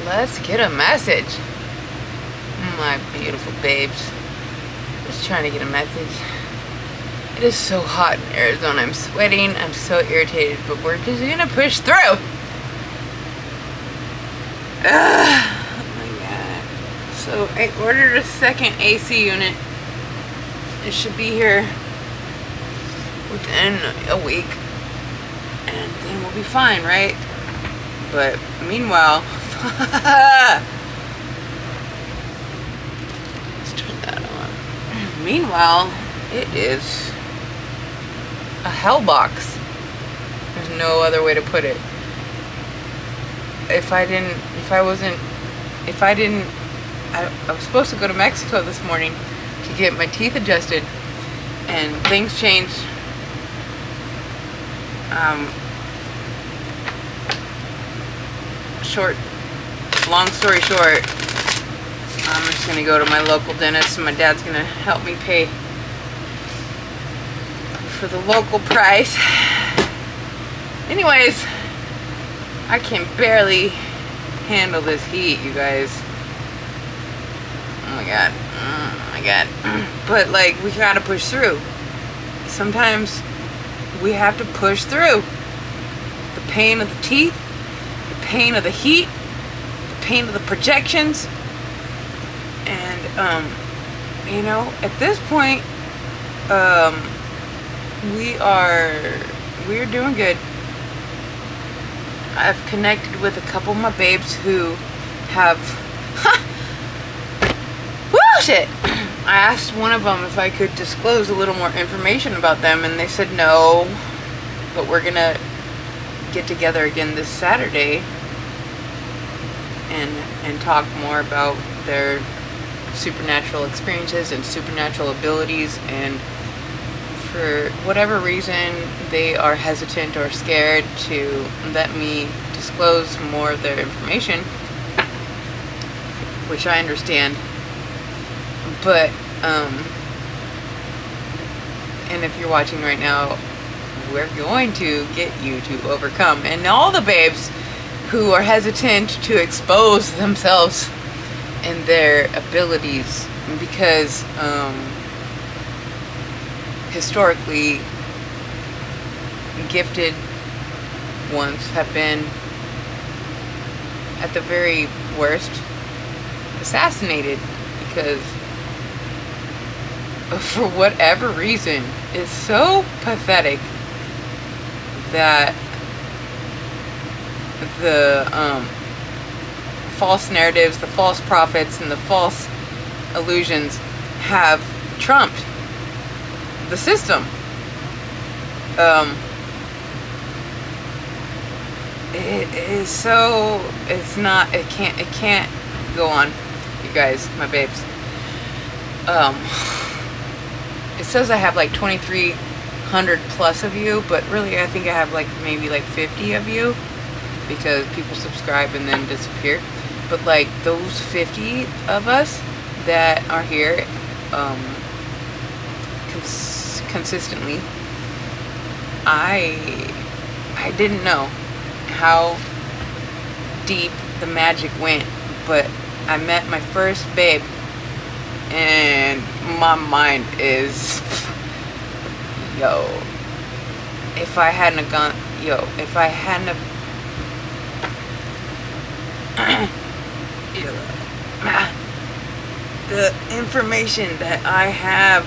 let's get a message. My beautiful babes. Just trying to get a message. It is so hot in Arizona. I'm sweating. I'm so irritated, but we're just gonna push through. Oh my god. So I ordered a second AC unit. It should be here within a week. And then we'll be fine, right? But meanwhile, let's turn that on. Meanwhile, it is a hellbox. There's no other way to put it. I was supposed to go to Mexico this morning to get my teeth adjusted, and things changed. Long story short, I'm just gonna go to my local dentist, and my dad's gonna help me pay for the local price. Anyways, I can barely handle this heat, you guys. Oh my god. Oh my god. But like, we gotta push through. Sometimes we have to push through. The pain of the teeth, the pain of the heat, the pain of the projections. And you know, at this point, we're doing good. I've connected with a couple of my babes who have woo shit. I asked one of them if I could disclose a little more information about them, and they said no, but we're gonna get together again this Saturday and talk more about their supernatural experiences and supernatural abilities. And for whatever reason, they are hesitant or scared to let me disclose more of their information, which I understand. But and if you're watching right now, we're going to get you to overcome. And all the babes who are hesitant to expose themselves and their abilities, because historically, gifted ones have been, at the very worst, assassinated, because for whatever reason, it's so pathetic that the false narratives, the false prophets, and the false illusions have trumped the system. It is so, it can't go on, you guys, my babes. It says I have like 2,300 plus of you, but really I think I have like maybe like 50 of you, because people subscribe and then disappear. But like those 50 of us that are here consistently, I didn't know how deep the magic went, but I met my first babe, and my mind is, if I hadn't the information that I have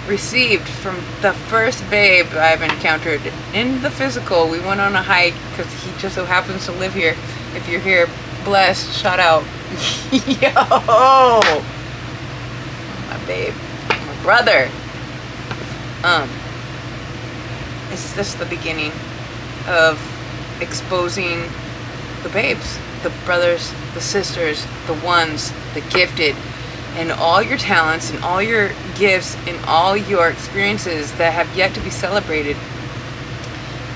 received from the first babe I've encountered in the physical. We went on a hike because he just so happens to live here. If you're here, blessed, shout out. Yo, my babe, my brother. It's just the beginning of exposing the babes, the brothers, the sisters, the ones, the gifted, and all your talents and all your gifts and all your experiences that have yet to be celebrated.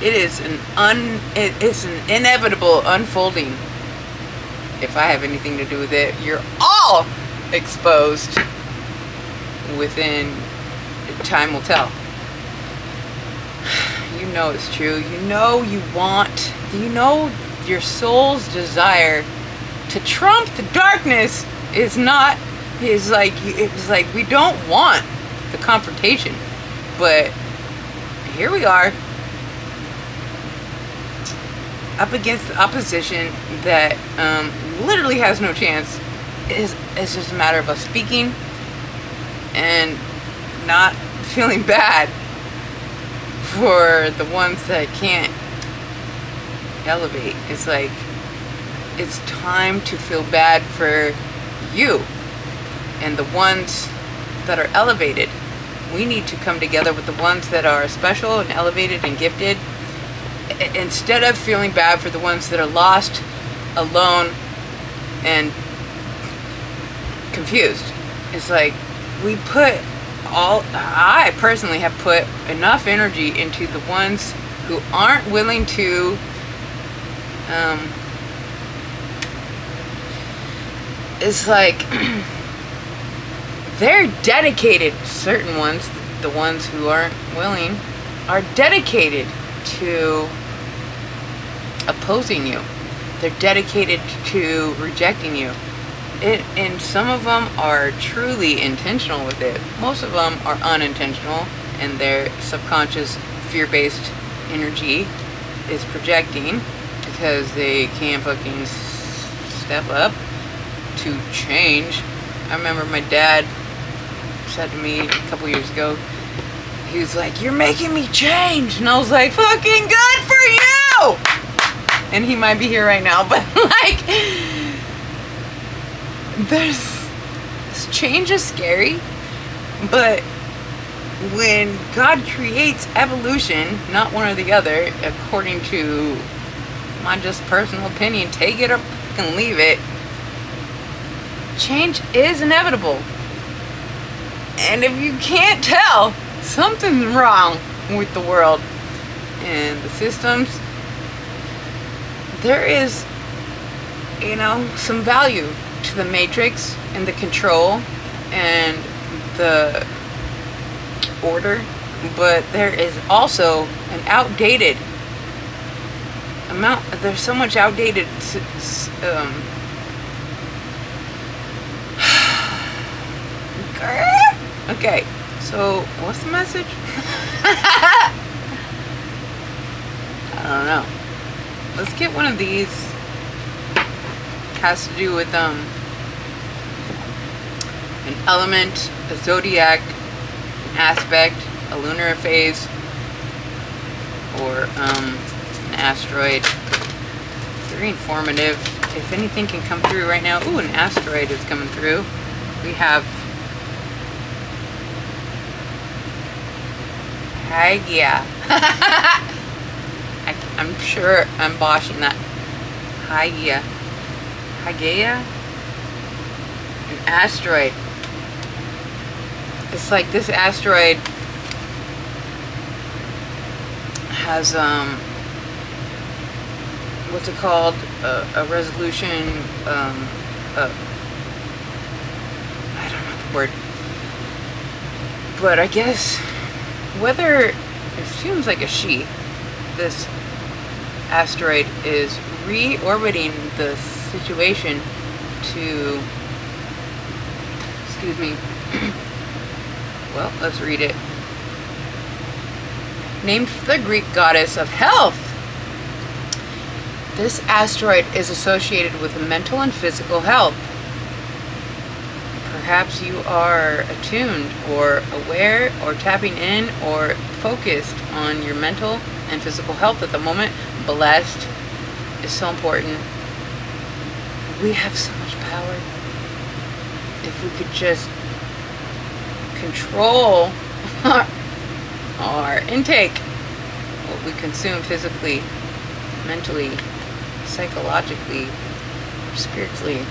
It is it's an inevitable unfolding. If I have anything to do with it, you're all exposed. Within time will tell. You know it's true. You know your soul's desire to trump the darkness is like it's like we don't want the confrontation, but here we are up against the opposition that literally has no chance. It's just a matter of us speaking and not feeling bad for the ones that can't elevate. It's like, it's time to feel bad for you and the ones that are elevated. We need to come together with the ones that are special and elevated and gifted, instead of feeling bad for the ones that are lost, alone, and confused. It's like, I personally have put enough energy into the ones who aren't willing to it's like they're dedicated. Certain ones, the ones who aren't willing, are dedicated to opposing you. They're dedicated to rejecting you. And some of them are truly intentional with it. Most of them are unintentional, and their subconscious fear-based energy is projecting because they can't fucking step up to change. I remember my dad said to me a couple years ago, he was like, "You're making me change." And I was like, "Fucking good for you!" And he might be here right now, but like, this change is scary, but when God creates evolution, not one or the other, according to my just personal opinion, take it or fucking leave it, change is inevitable. And if you can't tell, something's wrong with the world and the systems. There is, some value to the matrix and the control and the order, but there is also an outdated amount. There's so much outdated okay, so what's the message? I don't know. Let's get one of these. Has to do with an element, a zodiac, an aspect, a lunar phase, or an asteroid. Very informative. If anything can come through right now, ooh, an asteroid is coming through. We have Hygeia. I'm sure I'm boshing that. Hygeia. Hygeia? An asteroid. It's like this asteroid has, what's it called? A resolution, I don't know the word. But I guess whether, it seems like a she, this asteroid is reorbiting the situation to, excuse me, well, let's read it. Named the Greek goddess of health, this asteroid is associated with mental and physical health. Perhaps you are attuned or aware or tapping in or focused on your mental and physical health at the moment. Blessed is so important. We have so much power. If we could just control our intake, what we consume physically, mentally, psychologically, spiritually,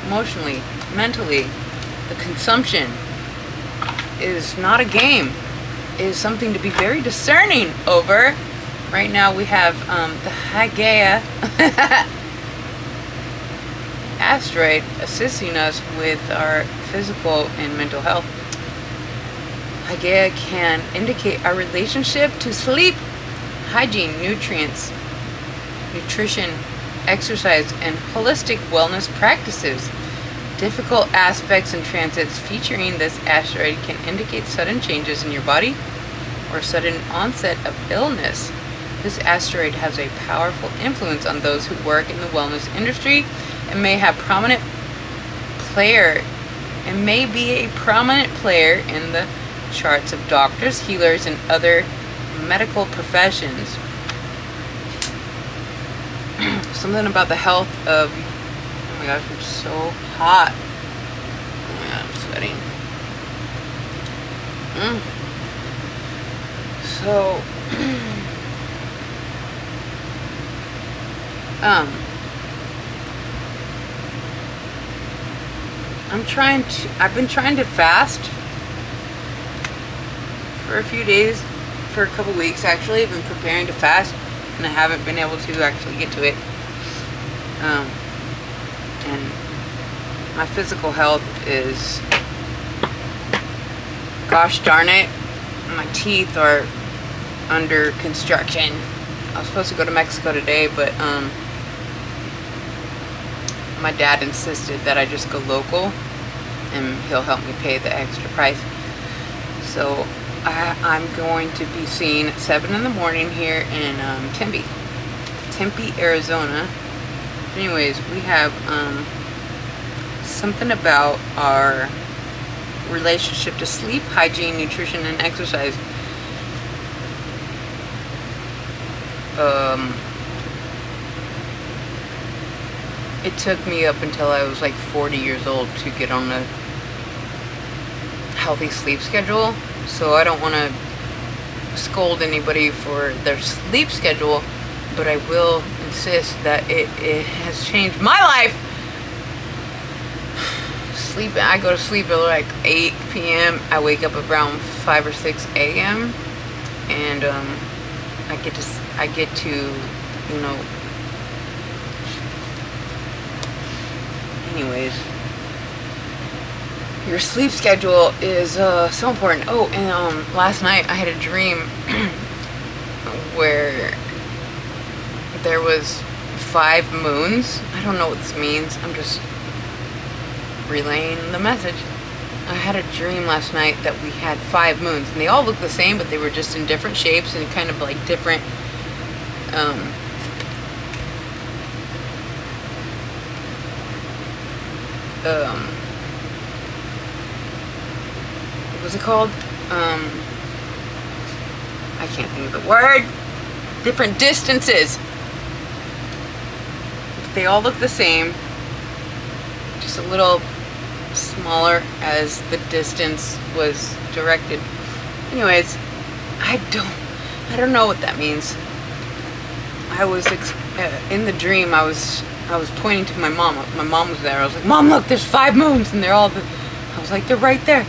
emotionally, mentally. The consumption is not a game. It is something to be very discerning over. Right now we have the Hygeia asteroid assisting us with our physical and mental health. Hygeia can indicate our relationship to sleep, hygiene, nutrients, nutrition, exercise, and holistic wellness practices. Difficult aspects and transits featuring this asteroid can indicate sudden changes in your body or sudden onset of illness. This asteroid has a powerful influence on those who work in the wellness industry and may be a prominent player in the charts of doctors, healers, and other medical professions. Something about the health of, oh my gosh, I'm so hot. Oh my god, I'm sweating. So, I've been trying to fast for a few days, for a couple weeks actually. I've been preparing to fast, and I haven't been able to actually get to it. And my physical health is, gosh darn it, my teeth are under construction. I was supposed to go to Mexico today, but my dad insisted that I just go local and he'll help me pay the extra price. So I'm going to be seen at 7 in the morning here in Tempe, Arizona. Anyways, we have something about our relationship to sleep, hygiene, nutrition, and exercise. It took me up until I was like 40 years old to get on a healthy sleep schedule, so I don't want to scold anybody for their sleep schedule, but I will insist that it has changed my life. I go to sleep at like 8 p.m. I wake up around 5 or 6 a.m. and I get to, you know, anyways, your sleep schedule is so important. Oh, and last night I had a dream where there was 5 moons. I don't know what this means. I'm just relaying the message. I had a dream last night that we had 5 moons, and they all looked the same, but they were just in different shapes and kind of like different what was it called? I can't think of the word. Different distances. They all look the same, just a little smaller as the distance was directed. Anyways, I don't know what that means. I was in the dream. I was pointing to my mom. My mom was there. I was like, "Mom, look, there's 5 moons," and I was like, "They're right there."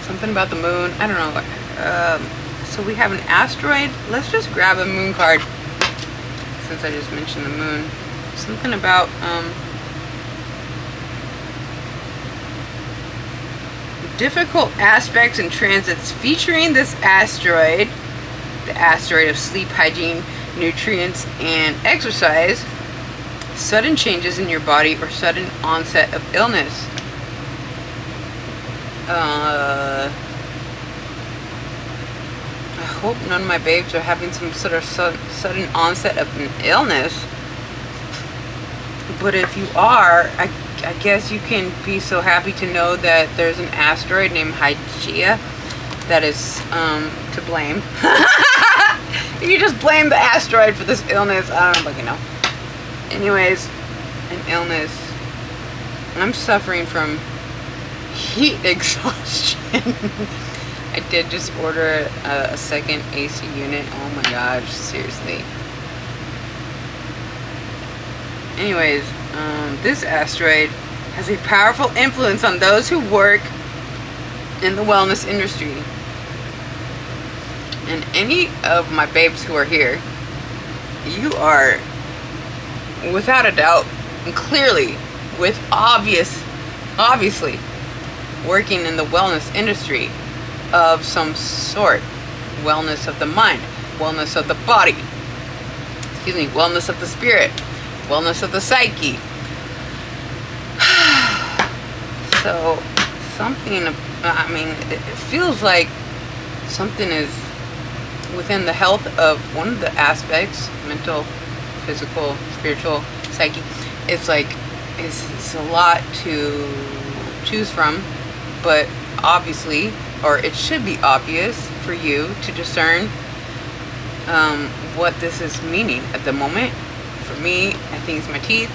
Something about the moon. I don't know. So we have an asteroid. Let's just grab a moon card, since I just mentioned the moon. Something about difficult aspects and transits featuring this asteroid, the asteroid of sleep, hygiene, nutrients, and exercise, sudden changes in your body, or sudden onset of illness. I hope none of my babes are having some sort of sudden onset of an illness. But if you are, I guess you can be so happy to know that there's an asteroid named Hygeia that is to blame. You just blame the asteroid for this illness. I don't fucking know. Anyways, an illness. I'm suffering from heat exhaustion. I did just order a second AC unit. Oh my gosh, seriously. Anyways, this asteroid has a powerful influence on those who work in the wellness industry. And any of my babes who are here, you are, without a doubt, and clearly, obviously, working in the wellness industry of some sort. wellness of the mind, wellness of the body, wellness of the spirit, wellness of the psyche. So it feels like something is within the health of one of the aspects, mental, physical, spiritual, psyche. It's like, it's a lot to choose from, but obviously, or it should be obvious for you to discern what this is meaning at the moment. For me, I think it's my teeth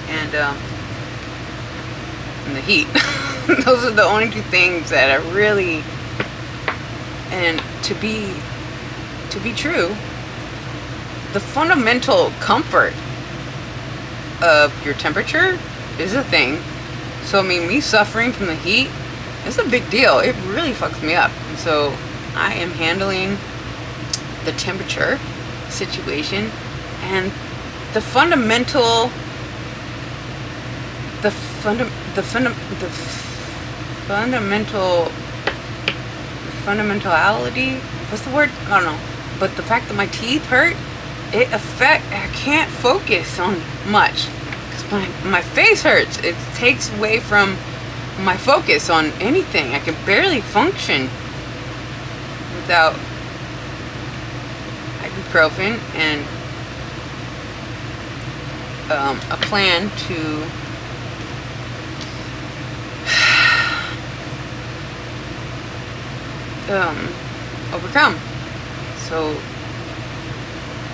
and the heat. Those are the only two things that are really, and to be true, the fundamental comfort of your temperature is a thing. So me suffering from the heat, it's a big deal. It really fucks me up. And so I am handling the temperature situation, and the fundamentality, what's the word? I don't know. But the fact that my teeth hurt, I can't focus on much. Because my face hurts. It takes away from my focus on anything. I can barely function without ibuprofen and a plan to overcome. So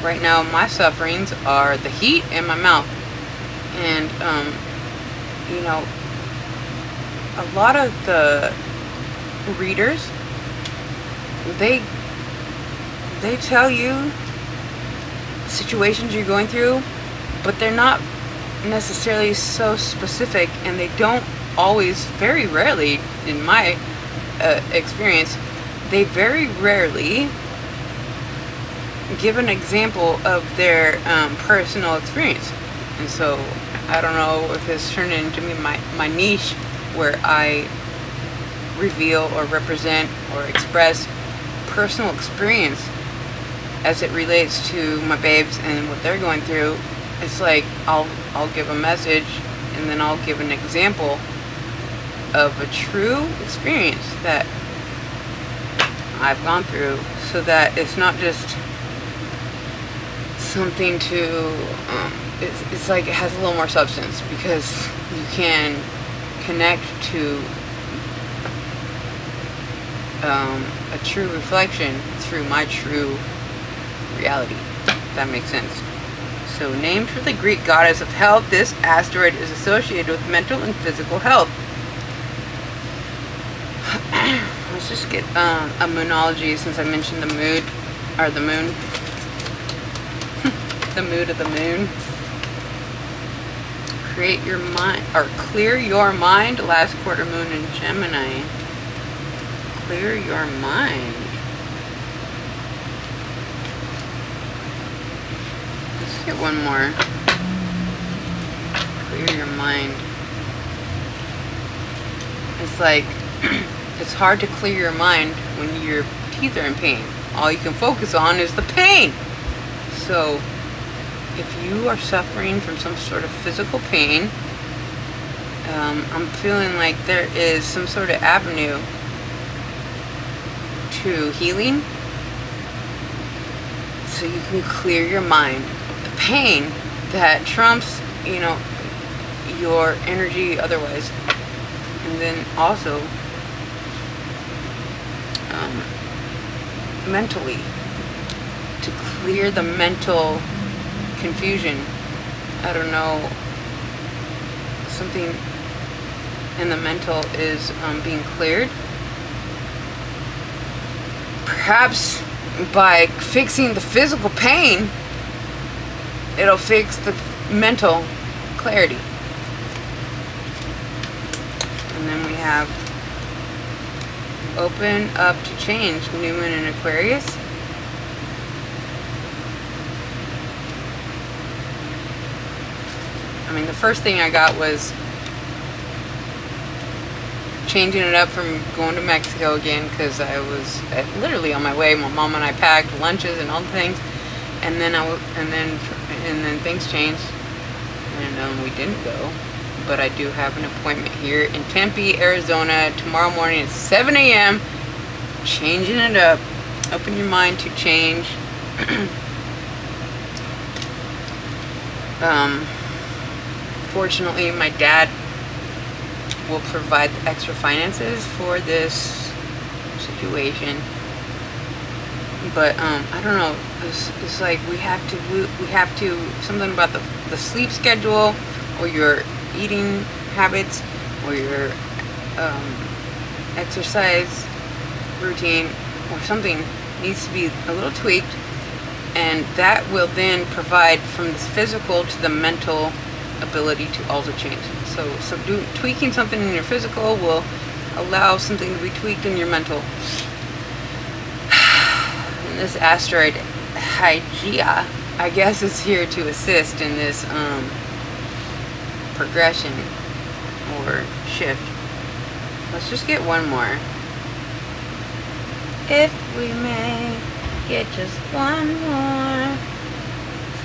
right now my sufferings are the heat in my mouth, and a lot of the readers, they tell you situations you're going through, but they're not necessarily so specific, and they don't always, very rarely in my experience, they very rarely give an example of their personal experience. And so I don't know if it's turned into my niche, where I reveal or represent or express personal experience as it relates to my babes and what they're going through. It's like I'll give a message, and then I'll give an example of a true experience that I've gone through, so that it's not just something to it's like it has a little more substance, because you can connect to a true reflection through my true reality, if that makes sense. So, named for the Greek goddess of health, this asteroid is associated with mental and physical health. Let's just get a moonology, since I mentioned the mood, or the moon. The mood of the moon. Create your mind, or clear your mind, last quarter moon in Gemini. Clear your mind. Let's get one more. Clear your mind. It's like, it's hard to clear your mind when your teeth are in pain. All you can focus on is the pain. So, if you are suffering from some sort of physical pain, I'm feeling like there is some sort of avenue to healing, so you can clear your mind of the pain that trumps, your energy otherwise. And then also, mentally, to clear the mental confusion. I don't know, something in the mental is being cleared. Perhaps by fixing the physical pain, it'll fix the mental clarity. And then we have open up to change, new moon in Aquarius. The first thing I got was changing it up from going to Mexico again, because I was literally on my way. My mom and I packed lunches and all the things, and then and then things changed, and we didn't go. But I do have an appointment here in Tempe, Arizona tomorrow morning at 7 a.m. Changing it up. Open your mind to change. Fortunately, my dad will provide the extra finances for this situation. But I don't know. It's like we have to something about the sleep schedule, or your eating habits, or your exercise routine, or something needs to be a little tweaked, and that will then provide from the physical to the mental ability to also change. So tweaking something in your physical will allow something to be tweaked in your mental. And this asteroid Hygeia, I guess, is here to assist in this progression or shift. Let's just get one more. If we may get just one more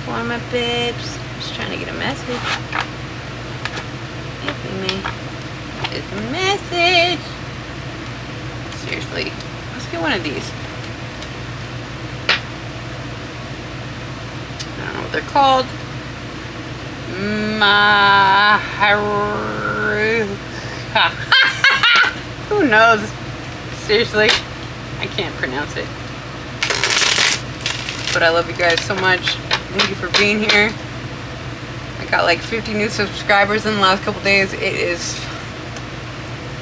for my babes. Just trying to get a message. If we may. It's a message. Seriously. Let's get one of these. I don't know what they're called. Maharuka. Who knows? Seriously. I can't pronounce it. But I love you guys so much. Thank you for being here. I got like 50 new subscribers in the last couple days. It is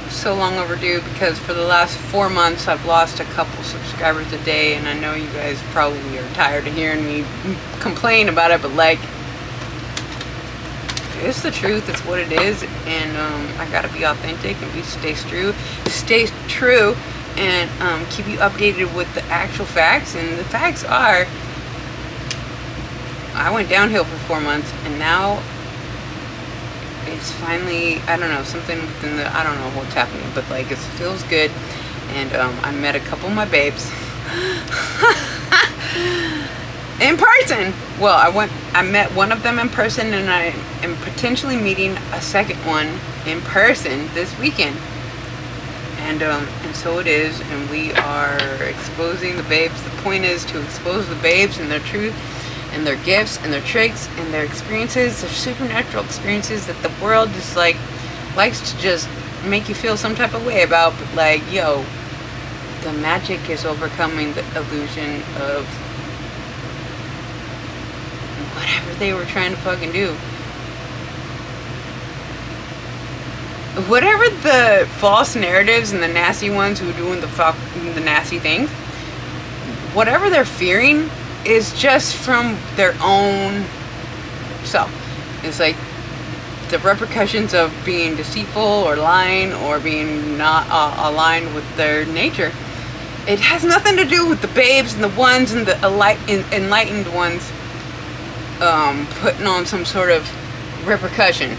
so long overdue, because for the last 4 months I've lost a couple subscribers a day, and I know you guys probably are tired of hearing me complain about it, but like, it's the truth. It's what it is, and I gotta be authentic and stay true, and keep you updated with the actual facts. And the facts are, I went downhill for 4 months, and now it's finally, I don't know, something within the, I don't know what's happening, but like, it feels good. And I met a couple of my babes in person. Well, I met one of them in person, and I am potentially meeting a second one in person this weekend. And so it is, and we are exposing the babes. The point is to expose the babes and their truth, and their gifts, and their tricks, and their experiences, their supernatural experiences that the world just like likes to just make you feel some type of way about. But like, yo, the magic is overcoming the illusion of whatever they were trying to fucking do. Whatever the false narratives and the nasty ones who are doing the nasty things, whatever they're fearing is just from their own self. It's like the repercussions of being deceitful or lying or being not aligned with their nature. It has nothing to do with the babes and the ones and the enlightened ones putting on some sort of repercussion.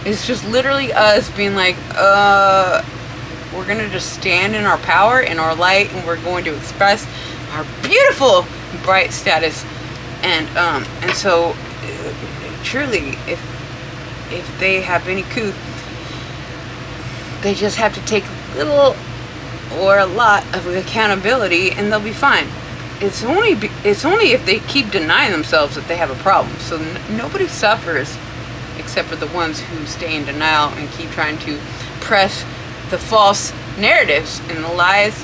It's just literally us being like, we're gonna just stand in our power and our light, and we're going to express our beautiful bright status. And so truly, if they have any couth, they just have to take a little or a lot of accountability, and they'll be fine. It's only if they keep denying themselves that they have a problem. So nobody suffers except for the ones who stay in denial and keep trying to press the false narratives and the lies,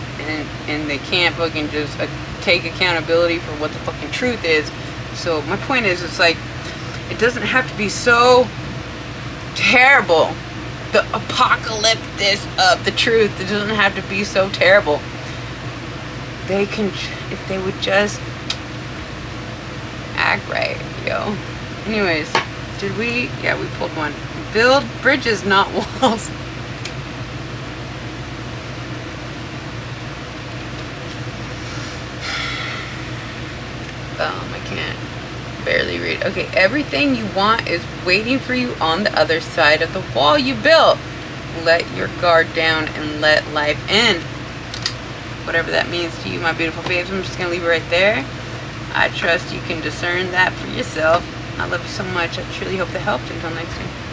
and they can't fucking just take accountability for what the fucking truth is. So my point is, it's like, it doesn't have to be so terrible. The apocalypse of the truth, it doesn't have to be so terrible. They can, if they would just act right, yo. Anyways, did we? Yeah, we pulled one. Build bridges, not walls. I can't barely read. Okay, everything you want is waiting for you on the other side of the wall you built. let your guard down and let life in. Whatever that means to you, my beautiful babes. I'm just going to leave it right there. I trust you can discern that for yourself. I love you so much. I truly hope that helped. Until next time.